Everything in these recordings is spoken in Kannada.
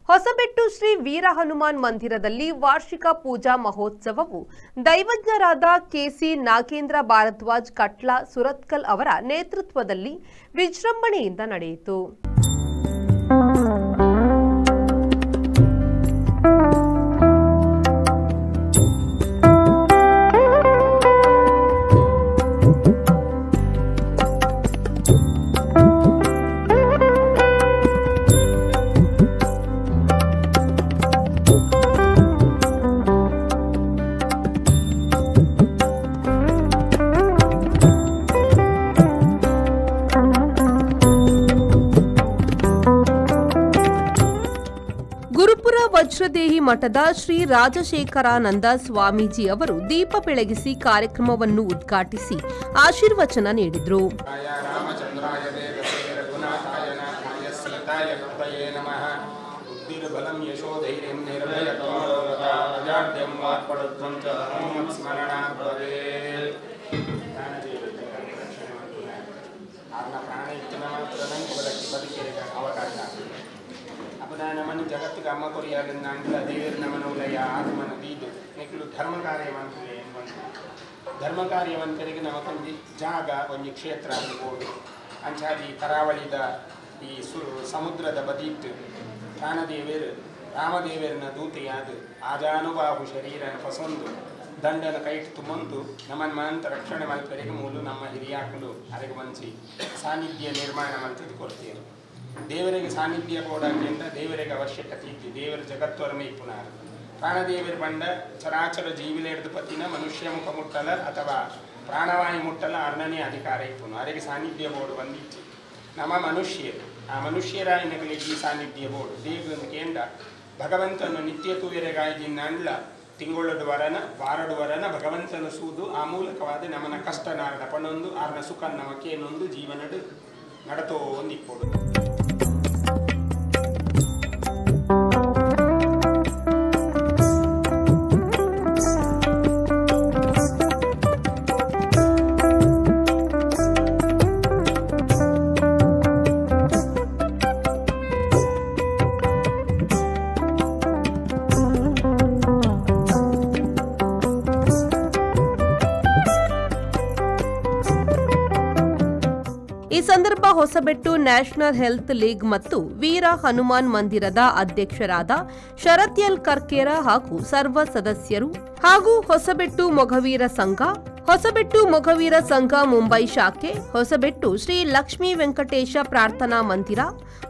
ಹೊಸಬೆಟ್ಟು ಶ್ರೀ ವೀರ ಹನುಮಾನ್ ಮಂದಿರದಲ್ಲಿ ವಾರ್ಷಿಕ ಪೂಜಾ ಮಹೋತ್ಸವವು ದೈವಜ್ಞರಾದ ಕೆಸಿ ನಾಗೇಂದ್ರ ಭಾರದ್ವಾಜ್ ಕಟ್ಲ ಸುರತ್ಕಲ್ ಅವರ ನೇತೃತ್ವದಲ್ಲಿ ವಿಜೃಂಭಣೆಯಿಂದ ನಡೆಯಿತು. ಗುರುಪುರ ವಜ್ರದೇಹಿ ಮಠದ ಶ್ರೀ ರಾಜಶೇಖರಾನಂದ ಸ್ವಾಮೀಜಿ ಅವರು ದೀಪ ಬೆಳಗಿಸಿ ಕಾರ್ಯಕ್ರಮವನ್ನು ಉದ್ಘಾಟಿಸಿ ಆಶೀರ್ವಚನ ನೀಡಿದರು. ನಮ್ಮನ್ನು ಜಗತ್ತಿಗೆ ಅಮ್ಮ ಕೊರಿಯಾಗಿಂದ ಅಂಡ್ಲ ದೇವರ ನಮನ ಉಲಯ ಆತ್ಮನ ಬೀದು ನೆಕ್ಲು ಧರ್ಮ ಕಾರ್ಯವಂತರೇ ಧರ್ಮ ಕಾರ್ಯವಂತರಿಗೆ ನಮಗೊಂದು ಜಾಗ ಒಂದು ಕ್ಷೇತ್ರ ಅನ್ಬೋದು ಅಂಚಾದಿ ಕರಾವಳಿದ ಈ ಸಮುದ್ರದ ಬದಿತ್ತು ಪ್ರಾಣದೇವರು ರಾಮದೇವರನ್ನ ದೂತೆಯಾದ ಆಜಾನುಬಾಹು ಶರೀರನ ಫಸೊಂದು ದಂಡನ ಕೈಟ್ ತುಂಬಂದು ನಮ್ಮನ್ನು ಮಂತ ರಕ್ಷಣೆ ಮಲ್ಪರಿಗೆ ಮೂಲು ನಮ್ಮ ಹಿರಿಯಾಕಲು ಅರೆಗೆ ಮಂಚಿ ಸಾನ್ನಿಧ್ಯ ನಿರ್ಮಾಣ ಮಲ್ತದ್ದು ಕೊಡ್ತೇವೆ. ದೇವರಿಗೆ ಸಾನ್ನಿಧ್ಯ ಕೊಡೋದ್ರಿಂದ ದೇವರಿಗೆ ಅವಶ್ಯಕತೆ ಇದ್ದು ದೇವರ ಜಗತ್ವರಮೇ ಪುನಃ ಪ್ರಾಣದೇವರ ಬಂಡ ಚರಾಚರ ಜೀವಿಲೆ ಹಿಡಿದು ಪತ್ತಿನ ಮನುಷ್ಯ ಮುಖ ಮುಟ್ಟಲ ಅಥವಾ ಪ್ರಾಣವಾಯು ಮುಟ್ಟಲ ಅರ್ಣನೇ ಅಧಿಕಾರ ಇಪ್ಪುನು ಅರೆಗೆ ಸಾನ್ನಿಧ್ಯ ಬೋರ್ಡು ಬಂದಿತ್ತು. ನಮ್ಮ ಮನುಷ್ಯರು ಆ ಮನುಷ್ಯರ ಇನ್ನಗಳಿಗೆ ಈ ಸಾನ್ನಿಧ್ಯ ಬೋರ್ಡು ದೇವರನ್ನು ಕೇಂದ್ರ ಭಗವಂತನು ನಿತ್ಯ ತೂವೆರೆಗಾಯ್ದಿನ ಅಂಡ್ಲ ತಿಂಗಳಡು ವರನ ವಾರಡು ವರನ ಭಗವಂತನ ಸೂದು ಆ ಮೂಲಕವಾದ ನಮ್ಮನ ಕಷ್ಟ ನಾರನ ಪಣೊಂದು ಆರ್ನ ಸುಖ ನಮಕೇನೊಂದು ಜೀವನಡು ನಡತೋ ಒಂದಿಪ್ಪೋಡು. ಈ ಸಂದರ್ಭ ಹೊಸಬೆಟ್ಟು ನ್ಯಾಷನಲ್ ಹೆಲ್ತ್ ಲೀಗ್ ಮತ್ತು ವೀರ ಹನುಮಾನ್ ಮಂದಿರದ ಅಧ್ಯಕ್ಷರಾದ ಶರತ್ ಎಲ್ ಕರ್ಕೇರ ಹಾಗೂ ಸರ್ವ ಸದಸ್ಯರು ಹಾಗೂ ಹೊಸಬೆಟ್ಟು ಮೊಘವೀರ ಸಂಘ ಮುಂಬೈ ಶಾಖೆ, ಹೊಸಬೆಟ್ಟು ಶ್ರೀ ಲಕ್ಷ್ಮೀ ವೆಂಕಟೇಶ ಪ್ರಾರ್ಥನಾ ಮಂದಿರ,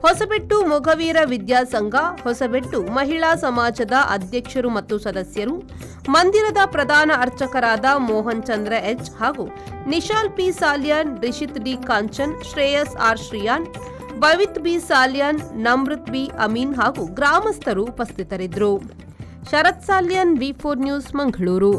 ಹೊಸಬೆಟ್ಟು ಮೊಘವೀರ ವಿದ್ಯಾಸಂಘ, ಹೊಸಬೆಟ್ಟು ಮಹಿಳಾ ಸಮಾಜದ ಅಧ್ಯಕ್ಷರು ಮತ್ತು ಸದಸ್ಯರು, ಮಂದಿರದ ಪ್ರಧಾನ ಅರ್ಚಕರಾದ ಮೋಹನ್ ಚಂದ್ರ ಎಚ್ ಹಾಗೂ Nishal P Salian, Rishith D Kanchan, Shreyas R Shriyan, Bavith B Salian, Namrath B Amin ಹಾಗೂ ಗ್ರಾಮಸ್ಥರು ಉಪಸ್ಥಿತರಿದ್ದರು. ಶರತ್ ಸಾಲ್ಯಾನ್, ವಿ4 ನ್ಯೂಸ್, ಮಂಗಳೂರು.